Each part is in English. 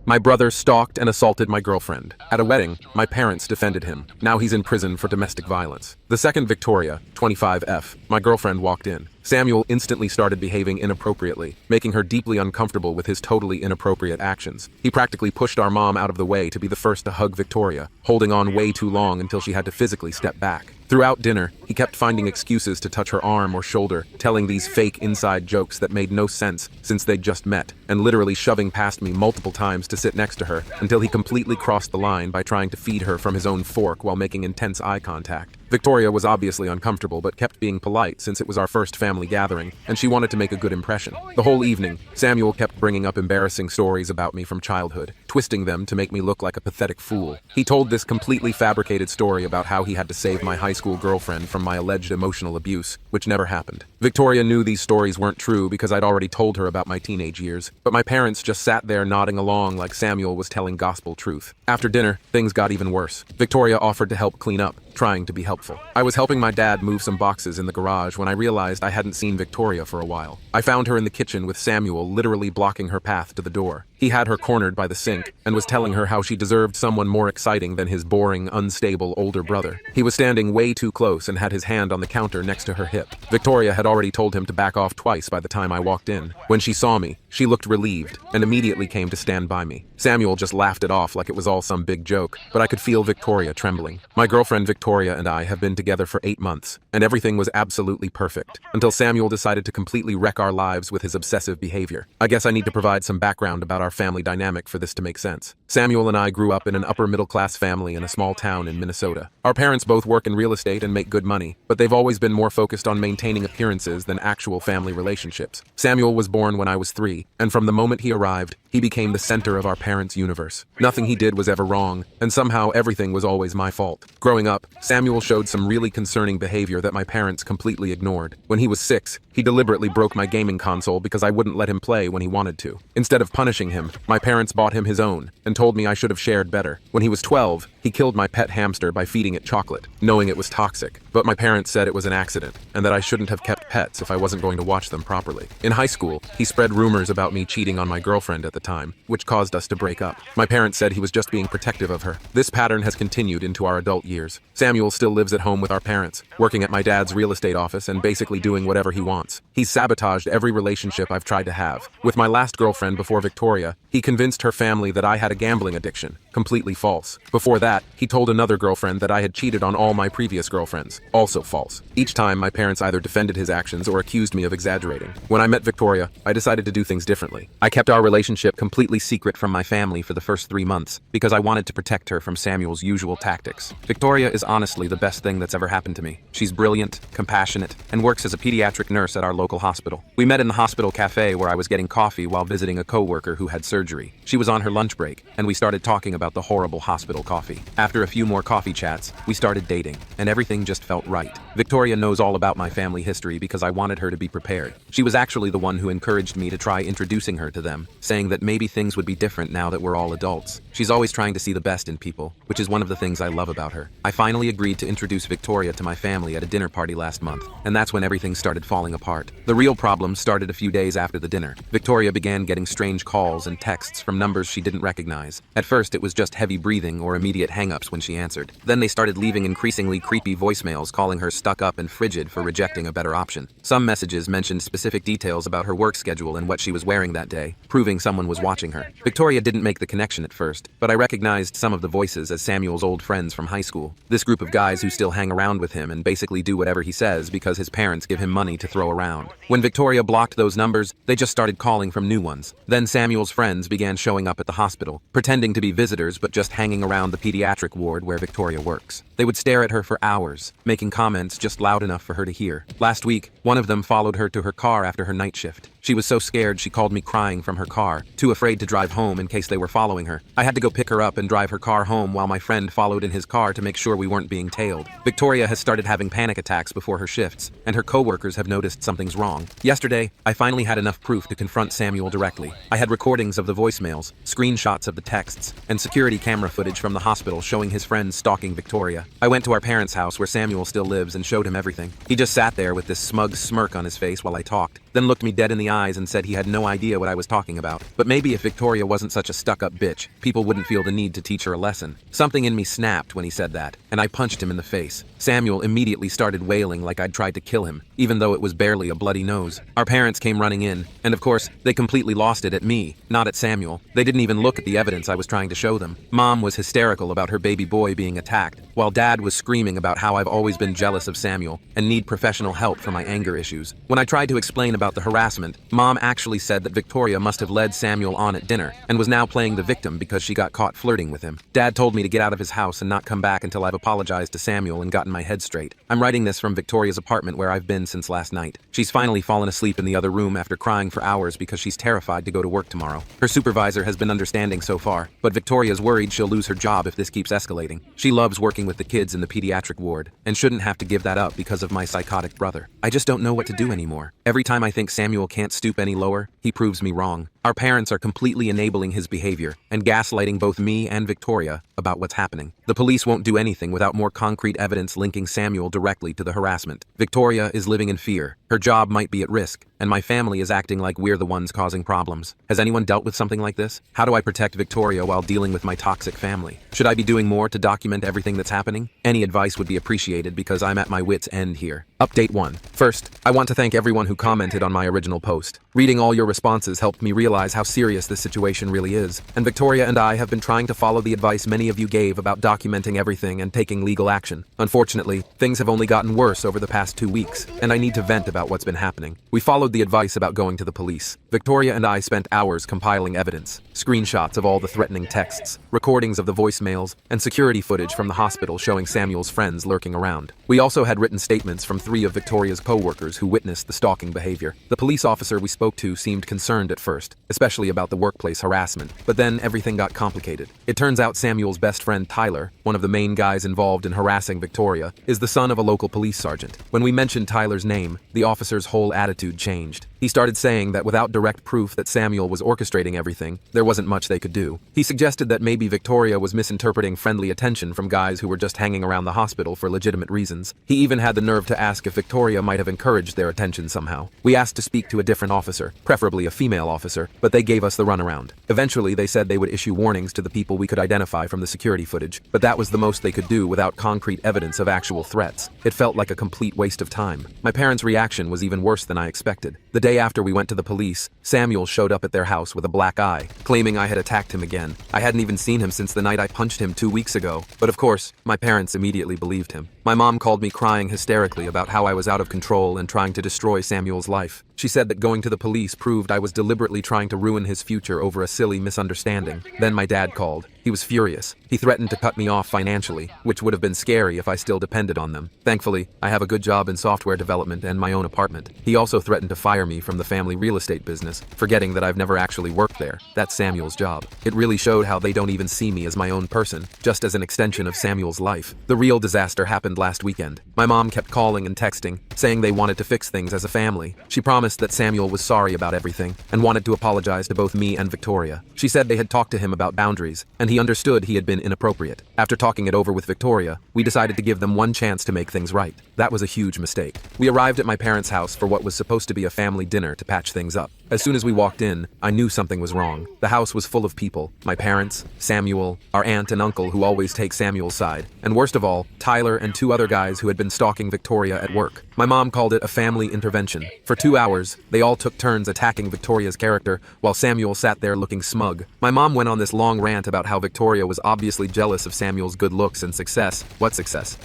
My brother stalked and assaulted my girlfriend. At a wedding, my parents defended him. Now he's in prison for domestic violence. The second Victoria, 25F, my girlfriend walked in. Samuel instantly started behaving inappropriately, making her deeply uncomfortable with his totally inappropriate actions. He practically pushed our mom out of the way to be the first to hug Victoria, holding on way too long until she had to physically step back. Throughout dinner, he kept finding excuses to touch her arm or shoulder, telling these fake inside jokes that made no sense since they'd just met, and literally shoving past me multiple times to sit next to her until he completely crossed the line by trying to feed her from his own fork while making intense eye contact. Victoria was obviously uncomfortable but kept being polite since it was our first family gathering and she wanted to make a good impression. The whole evening, Samuel kept bringing up embarrassing stories about me from childhood, twisting them to make me look like a pathetic fool. He told this completely fabricated story about how he had to save my high school girlfriend from my alleged emotional abuse, which never happened. Victoria knew these stories weren't true because I'd already told her about my teenage years, but my parents just sat there nodding along like Samuel was telling gospel truth. After dinner, things got even worse. Victoria offered to help clean up, trying to be helpful. I was helping my dad move some boxes in the garage when I realized I hadn't seen Victoria for a while. I found her in the kitchen with Samuel literally blocking her path to the door. He had her cornered by the sink and was telling her how she deserved someone more exciting than his boring, unstable older brother. He was standing way too close and had his hand on the counter next to her hip. Victoria had already told him to back off twice by the time I walked in. When she saw me, she looked relieved and immediately came to stand by me. Samuel just laughed it off like it was all some big joke, but I could feel Victoria trembling. My girlfriend Victoria and I have been together for 8 months, and everything was absolutely perfect, until Samuel decided to completely wreck our lives with his obsessive behavior. I guess I need to provide some background about our family dynamic for this to make sense. Samuel and I grew up in an upper middle class family in a small town in Minnesota. Our parents both work in real estate and make good money, but they've always been more focused on maintaining appearances than actual family relationships. Samuel was born when I was 3, and from the moment he arrived, he became the center of our parents' universe. Nothing he did was ever wrong, and somehow everything was always my fault. Growing up, Samuel showed some really concerning behavior that my parents completely ignored. When he was 6, he deliberately broke my gaming console because I wouldn't let him play when he wanted to. Instead of punishing him, my parents bought him his own and told me I should have shared better. When he was 12, he killed my pet hamster by feeding it chocolate, knowing it was toxic. But my parents said it was an accident and that I shouldn't have kept pets if I wasn't going to watch them properly. In high school, he spread rumors about me cheating on my girlfriend at the time, which caused us to break up. My parents said he was just being protective of her. This pattern has continued into our adult years. Samuel still lives at home with our parents, working at my dad's real estate office and basically doing whatever he wants. He's sabotaged every relationship I've tried to have. With my last girlfriend before Victoria, he convinced her family that I had a gambling addiction. Completely false. Before that, he told another girlfriend that I had cheated on all my previous girlfriends. Also false. Each time, my parents either defended his actions or accused me of exaggerating. When I met Victoria, I decided to do things differently. I kept our relationship completely secret from my family for the first 3 months because I wanted to protect her from Samuel's usual tactics. Victoria is honestly the best thing that's ever happened to me. She's brilliant, compassionate, and works as a pediatric nurse at our local hospital. We met in the hospital cafe where I was getting coffee while visiting a coworker who had surgery. She was on her lunch break, and we started talking about the horrible hospital coffee. After a few more coffee chats, we started dating, and everything just felt right. Victoria knows all about my family history because I wanted her to be prepared. She was actually the one who encouraged me to try introducing her to them, saying that maybe things would be different now that we're all adults. She's always trying to see the best in people, which is one of the things I love about her. I finally agreed to introduce Victoria to my family at a dinner party last month, and that's when everything started falling apart. The real problem started a few days after the dinner. Victoria began getting strange calls and texts from numbers she didn't recognize. At first, it was just heavy breathing or immediate hang-ups when she answered. Then they started leaving increasingly creepy voicemails calling her stuck up and frigid for rejecting a better option. Some messages mentioned specific details about her work schedule and what she was wearing that day, proving someone was watching her. Victoria didn't make the connection at first, but I recognized some of the voices as Samuel's old friends from high school. This group of guys who still hang around with him and basically do whatever he says because his parents give him money to throw around. When Victoria blocked those numbers, they just started calling from new ones. Then Samuel's friends began showing up at the hospital, pretending to be visitors but just hanging around the pediatric ward where Victoria works. They would stare at her for hours, making comments just loud enough for her to hear. Last week, one of them followed her to her car after her night shift. She was so scared she called me crying from her car, too afraid to drive home in case they were following her. I had to go pick her up and drive her car home while my friend followed in his car to make sure we weren't being tailed. Victoria has started having panic attacks before her shifts, and her coworkers have noticed something's wrong. Yesterday, I finally had enough proof to confront Samuel directly. I had recordings of the voicemails, screenshots of the texts, and security camera footage from the hospital showing his friends stalking Victoria. I went to our parents' house where Samuel still lives and showed him everything. He just sat there with this smug smirk on his face while I talked, then looked me dead in the eyes and said he had no idea what I was talking about. But maybe if Victoria wasn't such a stuck-up bitch, people wouldn't feel the need to teach her a lesson. Something in me snapped when he said that, and I punched him in the face. Samuel immediately started wailing like I'd tried to kill him, even though it was barely a bloody nose. Our parents came running in, and of course, they completely lost it at me, not at Samuel. They didn't even look at the evidence I was trying to show them. Mom was hysterical about her baby boy being attacked, while Dad was screaming about how I've always been jealous of Samuel and need professional help for my anger issues. When I tried to explain about the harassment, Mom actually said that Victoria must have led Samuel on at dinner and was now playing the victim because she got caught flirting with him. Dad told me to get out of his house and not come back until I've apologized to Samuel and gotten my head straight. I'm writing this from Victoria's apartment where I've been since last night. She's finally fallen asleep in the other room after crying for hours because she's terrified to go to work tomorrow. Her supervisor has been understanding so far, but Victoria's worried she'll lose her job if this keeps escalating. She loves working with the kids in the pediatric ward and shouldn't have to give that up because of my psychotic brother. I just don't know what to do anymore. Every time I think Samuel can't stoop any lower, he proves me wrong. Our parents are completely enabling his behavior and gaslighting both me and Victoria about what's happening. The police won't do anything without more concrete evidence linking Samuel directly to the harassment. Victoria is living in fear. Her job might be at risk, and my family is acting like we're the ones causing problems. Has anyone dealt with something like this? How do I protect Victoria while dealing with my toxic family? Should I be doing more to document everything that's happening? Any advice would be appreciated because I'm at my wit's end here. Update 1. First, I want to thank everyone who commented on my original post. Reading all your responses helped me realize how serious this situation really is, and Victoria and I have been trying to follow the advice many of you gave about documenting everything and taking legal action. Unfortunately, things have only gotten worse over the past 2 weeks, and I need to vent about what's been happening. We followed the advice about going to the police. Victoria and I spent hours compiling evidence, screenshots of all the threatening texts, recordings of the voicemails, and security footage from the hospital showing Samuel's friends lurking around. We also had written statements from 3 of Victoria's co-workers who witnessed the stalking behavior. The police officer we spoke to seemed concerned at first, especially about the workplace harassment, but then everything got complicated. It turns out Samuel's best friend Tyler, one of the main guys involved in harassing Victoria, is the son of a local police sergeant. When we mentioned Tyler's name, the officer's whole attitude changed. He started saying that without direct proof that Samuel was orchestrating everything, there wasn't much they could do. He suggested that maybe Victoria was misinterpreting friendly attention from guys who were just hanging around the hospital for legitimate reasons. He even had the nerve to ask if Victoria might have encouraged their attention somehow. We asked to speak to a different officer, preferably a female officer, but they gave us the runaround. Eventually, they said they would issue warnings to the people we could identify from the security footage, but that was the most they could do without concrete evidence of actual threats. It felt like a complete waste of time. My parents' reaction was even worse than I expected. The day after we went to the police, Samuel showed up at their house with a black eye, claiming I had attacked him again. I hadn't even seen him since the night I punched him 2 weeks ago, but of course, my parents immediately believed him. My mom called me crying hysterically about how I was out of control and trying to destroy Samuel's life. She said that going to the police proved I was deliberately trying to ruin his future over a silly misunderstanding. Then my dad called. He was furious. He threatened to cut me off financially, which would have been scary if I still depended on them. Thankfully, I have a good job in software development and my own apartment. He also threatened to fire me from the family real estate business, forgetting that I've never actually worked there. That's Samuel's job. It really showed how they don't even see me as my own person, just as an extension of Samuel's life. The real disaster happened last weekend. My mom kept calling and texting, saying they wanted to fix things as a family. She promised that Samuel was sorry about everything and wanted to apologize to both me and Victoria. She said they had talked to him about boundaries, and he understood he had been inappropriate. After talking it over with Victoria, we decided to give them one chance to make things right. That was a huge mistake. We arrived at my parents' house for what was supposed to be a family dinner to patch things up. As soon as we walked in, I knew something was wrong. The house was full of people. My parents, Samuel, our aunt and uncle who always take Samuel's side, and worst of all, Tyler and 2 other guys who had been stalking Victoria at work. My mom called it a family intervention. For 2 hours, they all took turns attacking Victoria's character while Samuel sat there looking smug. My mom went on this long rant about how Victoria was obviously jealous of Samuel's good looks and success,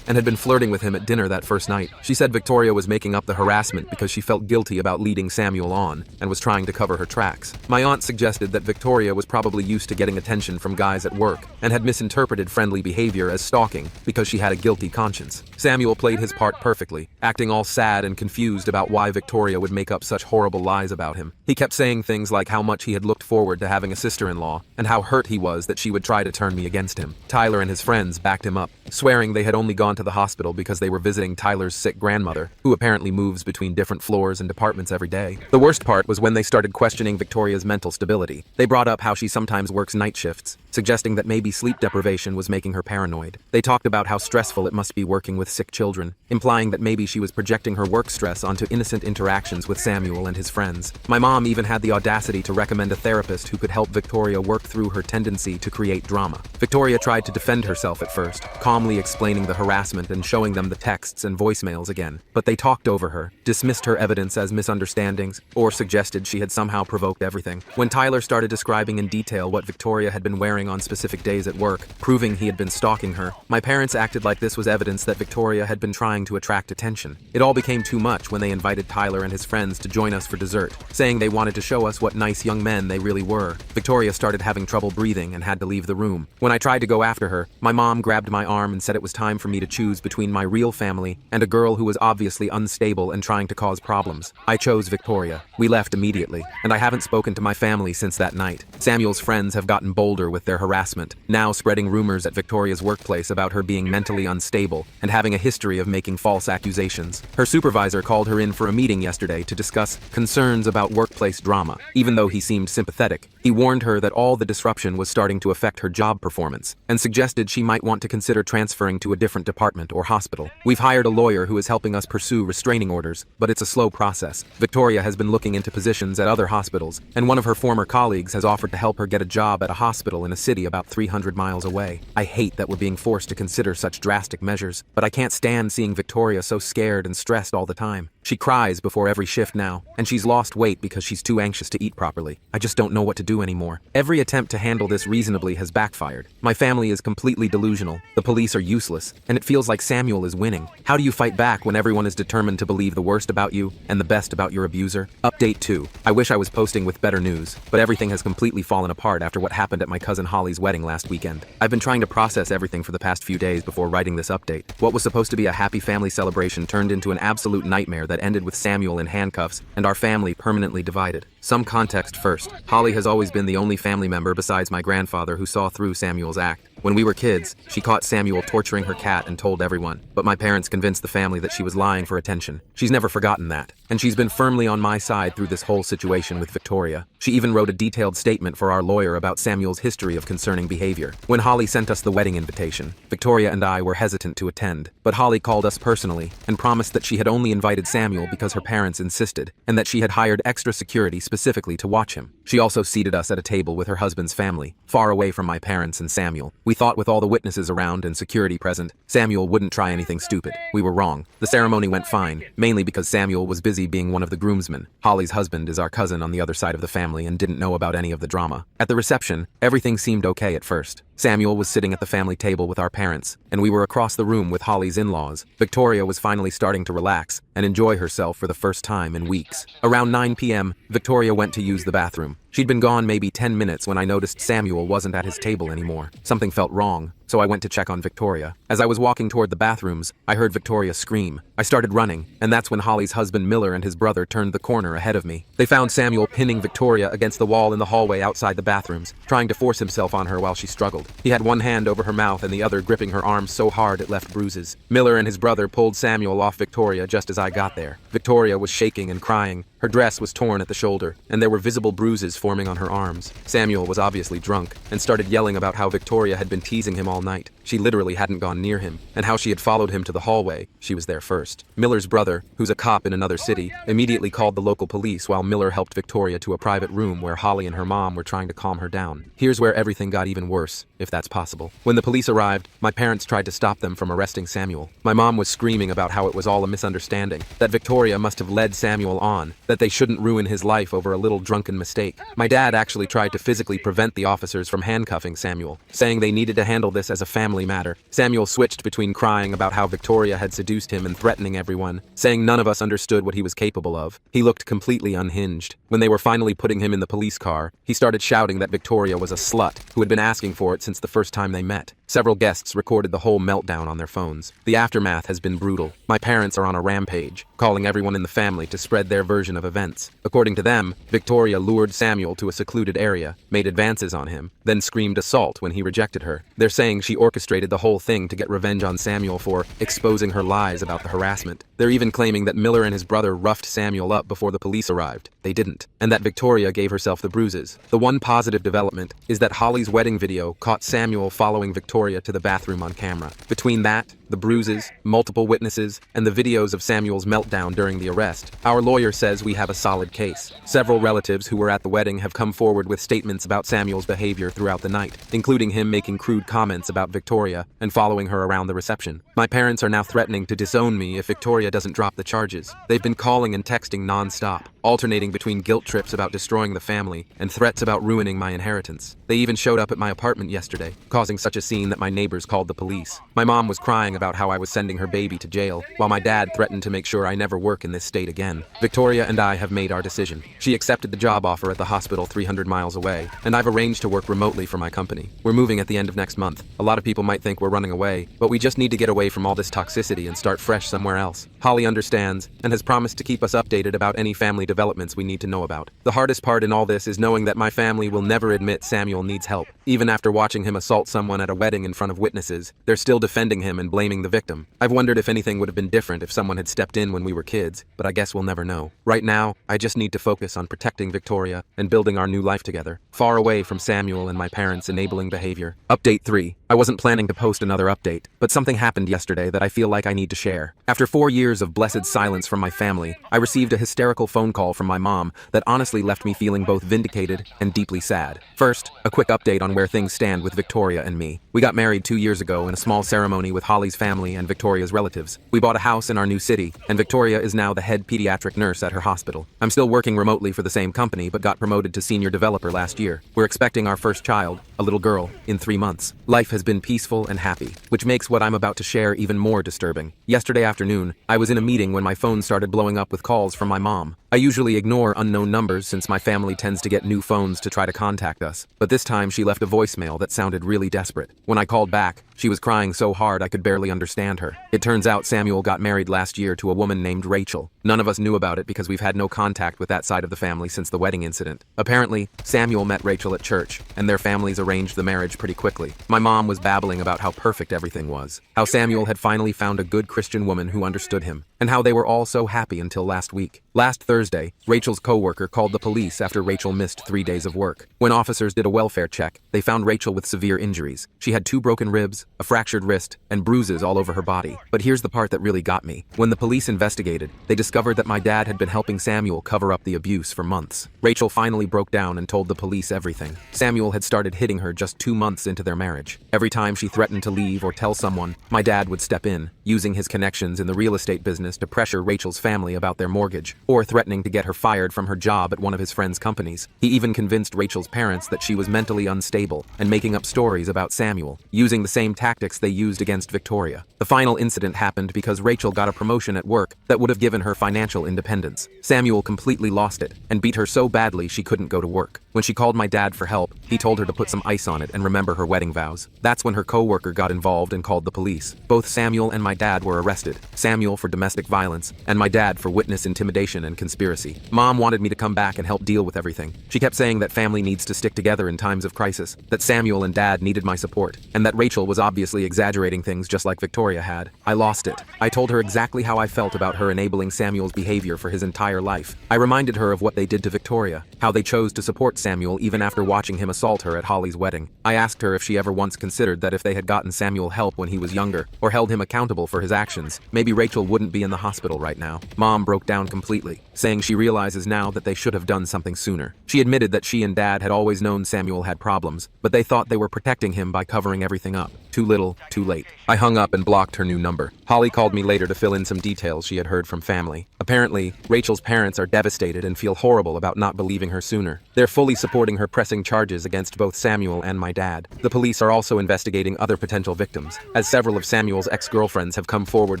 and had been flirting with him at dinner that first night. She said Victoria was making up the harassment because she felt guilty about leading Samuel on and was trying to cover her tracks. My aunt suggested that Victoria was probably used to getting attention from guys at work and had misinterpreted friendly behavior as stalking because she had a guilty conscience. Samuel played his part perfectly, acting all sad and confused about why Victoria would make up such horrible lies about him. He kept saying things like how much he had looked forward to having a sister-in-law and how hurt he was that she would try to turn me against him. Tyler and his friends backed him up, swearing they had only gone to the hospital because they were visiting Tyler's sick grandmother, who apparently moves between different floors and departments every day. The worst part was when they started questioning Victoria's mental stability. They brought up how she sometimes works night shifts, suggesting that maybe sleep deprivation was making her paranoid. They talked about how stressful it must be working with sick children, implying that maybe she was projecting her work stress onto innocent interactions with Sam. Samuel and his friends. My mom even had the audacity to recommend a therapist who could help Victoria work through her tendency to create drama. Victoria tried to defend herself at first, calmly explaining the harassment and showing them the texts and voicemails again, but they talked over her, dismissed her evidence as misunderstandings, or suggested she had somehow provoked everything. When Tyler started describing in detail what Victoria had been wearing on specific days at work, proving he had been stalking her, my parents acted like this was evidence that Victoria had been trying to attract attention. It all became too much when they invited Tyler and his friends to join us for dessert, saying they wanted to show us what nice young men they really were. Victoria started having trouble breathing and had to leave the room. When I tried to go after her, my mom grabbed my arm and said it was time for me to choose between my real family and a girl who was obviously unstable and trying to cause problems. I chose Victoria. We left immediately, and I haven't spoken to my family since that night. Samuel's friends have gotten bolder with their harassment, now spreading rumors at Victoria's workplace about her being mentally unstable and having a history of making false accusations. Her supervisor called her in for a meeting yesterday to discuss concerns about workplace drama. Even though he seemed sympathetic, he warned her that all the disruption was starting to affect her job performance and suggested she might want to consider transferring to a different department or hospital. We've hired a lawyer who is helping us pursue restraining orders, but it's a slow process. Victoria has been looking into positions at other hospitals, and one of her former colleagues has offered to help her get a job at a hospital in a city about 300 miles away. I hate that we're being forced to consider such drastic measures, but I can't stand seeing Victoria so scared and stressed all the time. She cries before every shift now, and she's lost weight because she's too anxious to eat properly. I just don't know what to do anymore. Every attempt to handle this reasonably has backfired. My family is completely delusional, the police are useless, and it feels like Samuel is winning. How do you fight back when everyone is determined to believe the worst about you and the best about your abuser? Update 2. I wish I was posting with better news, but everything has completely fallen apart after what happened at my cousin Holly's wedding last weekend. I've been trying to process everything for the past few days before writing this update. What was supposed to be a happy family celebration turned into an absolute nightmare that ended with Samuel in handcuffs and our family permanently divided. Some context first. Holly has always been the only family member besides my grandfather who saw through Samuel's act. When we were kids, she caught Samuel torturing her cat and told everyone, but my parents convinced the family that she was lying for attention. She's never forgotten that, and she's been firmly on my side through this whole situation with Victoria. She even wrote a detailed statement for our lawyer about Samuel's history of concerning behavior. When Holly sent us the wedding invitation, Victoria and I were hesitant to attend, but Holly called us personally and promised that she had only invited Samuel because her parents insisted, and that she had hired extra security specifically to watch him. She also seated us at a table with her husband's family, far away from my parents and Samuel. We thought with all the witnesses around and security present, Samuel wouldn't try anything stupid. We were wrong. The ceremony went fine, mainly because Samuel was busy being one of the groomsmen. Holly's husband is our cousin on the other side of the family and didn't know about any of the drama. At the reception, everything seemed okay at first. Samuel was sitting at the family table with our parents, and we were across the room with Holly's in-laws. Victoria was finally starting to relax and enjoy herself for the first time in weeks. Around 9 p.m., Victoria went to use the bathroom. She'd been gone maybe 10 minutes when I noticed Samuel wasn't at his table anymore. Something felt wrong, so I went to check on Victoria. As I was walking toward the bathrooms, I heard Victoria scream. I started running, and that's when Holly's husband Miller and his brother turned the corner ahead of me. They found Samuel pinning Victoria against the wall in the hallway outside the bathrooms, trying to force himself on her while she struggled. He had one hand over her mouth and the other gripping her arm so hard it left bruises. Miller and his brother pulled Samuel off Victoria just as I got there. Victoria was shaking and crying. Her dress was torn at the shoulder, and there were visible bruises forming on her arms. Samuel was obviously drunk, and started yelling about how Victoria had been teasing him all night. She literally hadn't gone near him, and how she had followed him to the hallway. She was there first. Miller's brother, who's a cop in another city, immediately called the local police while Miller helped Victoria to a private room where Holly and her mom were trying to calm her down. Here's where everything got even worse, if that's possible. When the police arrived, my parents tried to stop them from arresting Samuel. My mom was screaming about how it was all a misunderstanding, that Victoria must have led Samuel on, that they shouldn't ruin his life over a little drunken mistake. My dad actually tried to physically prevent the officers from handcuffing Samuel, saying they needed to handle this as a family matter. Samuel switched between crying about how Victoria had seduced him and threatening everyone, saying none of us understood what he was capable of. He looked completely unhinged. When they were finally putting him in the police car, he started shouting that Victoria was a slut who had been asking for it since the first time they met. Several guests recorded the whole meltdown on their phones. The aftermath has been brutal. My parents are on a rampage, calling everyone in the family to spread their version of events. According to them, Victoria lured Samuel to a secluded area, made advances on him, then screamed assault when he rejected her. They're saying she orchestrated orchestrated the whole thing to get revenge on Samuel for exposing her lies about the harassment. They're even claiming that Miller and his brother roughed Samuel up before the police arrived. They didn't. And that Victoria gave herself the bruises. The one positive development is that Holly's wedding video caught Samuel following Victoria to the bathroom on camera. Between that, the bruises, multiple witnesses, and the videos of Samuel's meltdown during the arrest, our lawyer says we have a solid case. Several relatives who were at the wedding have come forward with statements about Samuel's behavior throughout the night, including him making crude comments about Victoria and following her around the reception. My parents are now threatening to disown me if Victoria doesn't drop the charges. They've been calling and texting non-stop, alternating between guilt trips about destroying the family and threats about ruining my inheritance. They even showed up at my apartment yesterday, causing such a scene that my neighbors called the police. My mom was crying about how I was sending her baby to jail, while my dad threatened to make sure I never work in this state again. Victoria and I have made our decision. She accepted the job offer at the hospital 300 miles away, and I've arranged to work remotely for my company. We're moving at the end of next month. A lot of people might think we're running away, but we just need to get away from all this toxicity and start fresh somewhere else. Holly understands and has promised to keep us updated about any family developments we need to know about. The hardest part in all this is knowing that my family will never admit Samuel needs help. Even after watching him assault someone at a wedding in front of witnesses, they're still defending him and blaming the victim. I've wondered if anything would have been different if someone had stepped in when we were kids, but I guess we'll never know. Right now, I just need to focus on protecting Victoria and building our new life together, far away from Samuel and my parents' enabling behavior. Update 3. I wasn't planning to post another update, but something happened yesterday that I feel like I need to share. After 4 years of blessed silence from my family, I received a hysterical phone call from my mom that honestly left me feeling both vindicated and deeply sad. First, a quick update on where things stand with Victoria and me. We got married 2 years ago in a small ceremony with Holly's family and Victoria's relatives. We bought a house in our new city, and Victoria is now the head pediatric nurse at her hospital. I'm still working remotely for the same company, but got promoted to senior developer last year. We're expecting our first child, a little girl, in 3 months. Life has been peaceful and happy, which makes what I'm about to share even more disturbing. Yesterday afternoon, I was in a meeting when my phone started blowing up with calls from my mom. I usually ignore unknown numbers since my family tends to get new phones to try to contact us, but this time she left a voicemail that sounded really desperate. When I called back, she was crying so hard I could barely understand her. It turns out Samuel got married last year to a woman named Rachel. None of us knew about it because we've had no contact with that side of the family since the wedding incident. Apparently, Samuel met Rachel at church, and their families arranged the marriage pretty quickly. My mom was babbling about how perfect everything was, how Samuel had finally found a good Christian woman who understood him, and how they were all so happy until last week. Last Thursday, Rachel's co-worker called the police after Rachel missed 3 days of work. When officers did a welfare check, they found Rachel with severe injuries. She had 2 broken ribs, a fractured wrist, and bruises all over her body. But here's the part that really got me. When the police investigated, they discovered that my dad had been helping Samuel cover up the abuse for months. Rachel finally broke down and told the police everything. Samuel had started hitting her just 2 months into their marriage. Every time she threatened to leave or tell someone, my dad would step in, using his connections in the real estate business to pressure Rachel's family about their mortgage, or threatening to get her fired from her job at one of his friend's companies. He even convinced Rachel's parents that she was mentally unstable and making up stories about Samuel, using the same tactics they used against Victoria. The final incident happened because Rachel got a promotion at work that would have given her financial independence. Samuel completely lost it and beat her so badly she couldn't go to work. When she called my dad for help, he told her to put some ice on it and remember her wedding vows. That's when her co-worker got involved and called the police. Both Samuel and my dad were arrested. Samuel for domestic violence, and my dad for witness intimidation and conspiracy. Mom wanted me to come back and help deal with everything. She kept saying that family needs to stick together in times of crisis, that Samuel and dad needed my support, and that Rachel was obviously exaggerating things just like Victoria had. I lost it. I told her exactly how I felt about her enabling Samuel's behavior for his entire life. I reminded her of what they did to Victoria, how they chose to support Samuel even after watching him assault her at Holly's wedding. I asked her if she ever once considered that if they had gotten Samuel help when he was younger, or held him accountable for his actions, maybe Rachel wouldn't be in the hospital right now. Mom broke down completely, saying she realizes now that they should have done something sooner. She admitted that she and Dad had always known Samuel had problems, but they thought they were protecting him by covering everything up. Too little, too late. I hung up and blocked her new number. Holly called me later to fill in some details she had heard from family. Apparently, Rachel's parents are devastated and feel horrible about not believing her sooner. They're fully supporting her pressing charges against both Samuel and my dad. The police are also investigating other potential victims, as several of Samuel's ex-girlfriends have come forward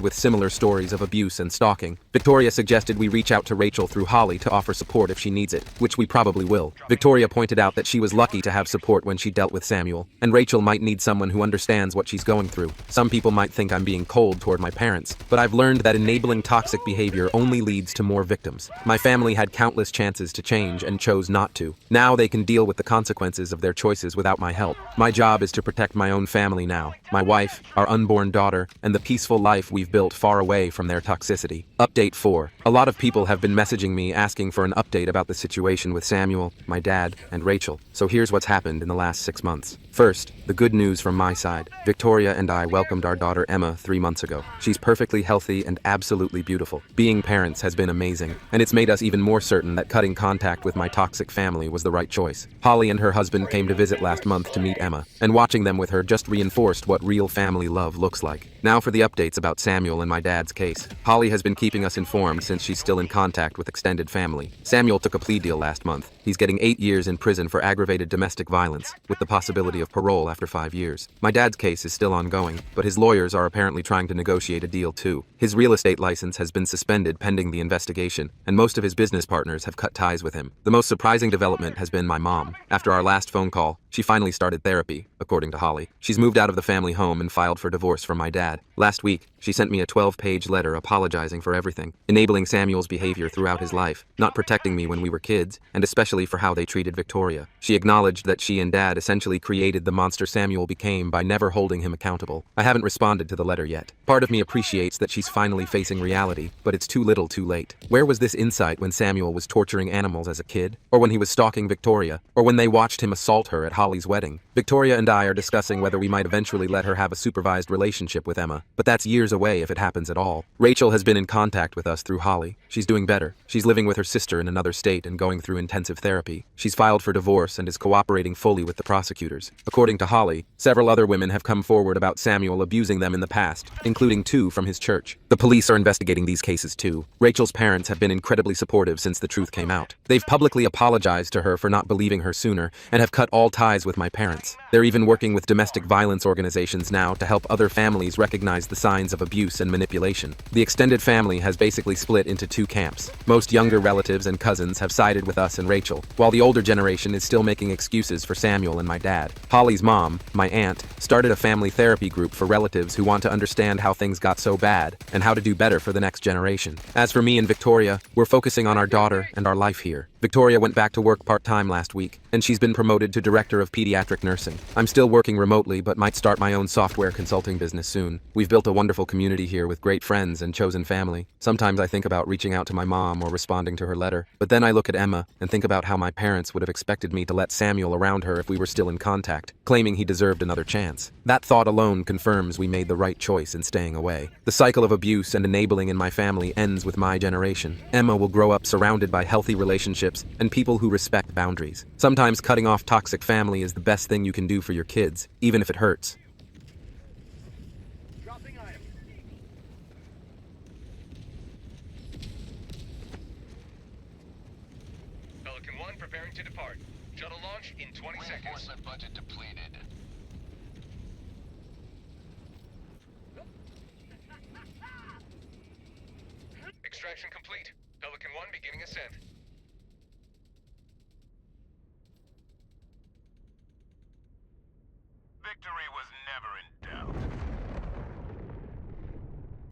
with similar stories of abuse and stalking. Victoria suggested we reach out to Rachel through Holly to offer support if she needs it, which we probably will. Victoria pointed out that she was lucky to have support when she dealt with Samuel, and Rachel might need someone who understands understands what she's going through. Some people might think I'm being cold toward my parents, but I've learned that enabling toxic behavior only leads to more victims. My family had countless chances to change and chose not to. Now they can deal with the consequences of their choices without my help. My job is to protect my own family now, my wife, our unborn daughter, and the peaceful life we've built far away from their toxicity. Update 4. A lot of people have been messaging me asking for an update about the situation with Samuel, my dad, and Rachel. So here's what's happened in the last 6 months. First, the good news from my side. Victoria and I welcomed our daughter Emma 3 months ago. She's perfectly healthy and absolutely beautiful. Being parents has been amazing, and it's made us even more certain that cutting contact with my toxic family was the right choice. Holly and her husband came to visit last month to meet Emma, and watching them with her just reinforced what real family love looks like. Now for the updates about Samuel and my dad's case. Holly has been keeping us informed since she's still in contact with extended family. Samuel took a plea deal last month. He's getting 8 years in prison for aggravated domestic violence, with the possibility of parole after 5 years. My dad's case is still ongoing, but his lawyers are apparently trying to negotiate a deal too. His real estate license has been suspended pending the investigation, and most of his business partners have cut ties with him. The most surprising development has been my mom. After our last phone call, she finally started therapy, according to Holly. She's moved out of the family home and filed for divorce from my dad. Last week, she sent me a 12-page letter apologizing for everything, enabling Samuel's behavior throughout his life, not protecting me when we were kids, and especially for how they treated Victoria. She acknowledged that she and Dad essentially created the monster Samuel became by never holding him accountable. I haven't responded to the letter yet. Part of me appreciates that she's finally facing reality, but it's too little too late. Where was this insight when Samuel was torturing animals as a kid? Or when he was stalking Victoria? Or when they watched him assault her at Holly's wedding? Victoria and I are discussing whether we might eventually let her have a supervised relationship with Emma, but that's years away if it happens at all. Rachel has been in contact with us through Holly. She's doing better. She's living with her sister in another state and going through intensive therapy. She's filed for divorce and is cooperating fully with the prosecutors. According to Holly, several other women have come forward about Samuel abusing them in the past, including 2 from his church. The police are investigating these cases too. Rachel's parents have been incredibly supportive since the truth came out. They've publicly apologized to her for not believing her sooner and have cut all ties with my parents. They're even working with domestic violence organizations now to help other families recognize the signs of abuse and manipulation. The extended family has basically split into 2 camps. Most younger relatives and cousins have sided with us and Rachel, while the older generation is still making excuses for Samuel and my dad. Holly's mom, my aunt, started a family therapy group for relatives who want to understand how things got so bad and how to do better for the next generation. As for me and Victoria, we're focusing on our daughter and our life here. Victoria went back to work part-time last week, and she's been promoted to Director of Pediatric Nursing. I'm still working remotely, but might start my own software consulting business soon. We've built a wonderful community here with great friends and chosen family. Sometimes I think about reaching out to my mom or responding to her letter, but then I look at Emma and think about how my parents would have expected me to let Samuel around her if we were still in contact, claiming he deserved another chance. That thought alone confirms we made the right choice in staying away. The cycle of abuse and enabling in my family ends with my generation. Emma will grow up surrounded by healthy relationships and people who respect boundaries. Sometimes cutting off toxic family is the best thing you can do for your kids, even if it hurts. Pelican 1 preparing to depart. Shuttle launch in 20 seconds. Reinforcement budget depleted. Extraction complete. Pelican 1 beginning ascent. Victory was never in doubt.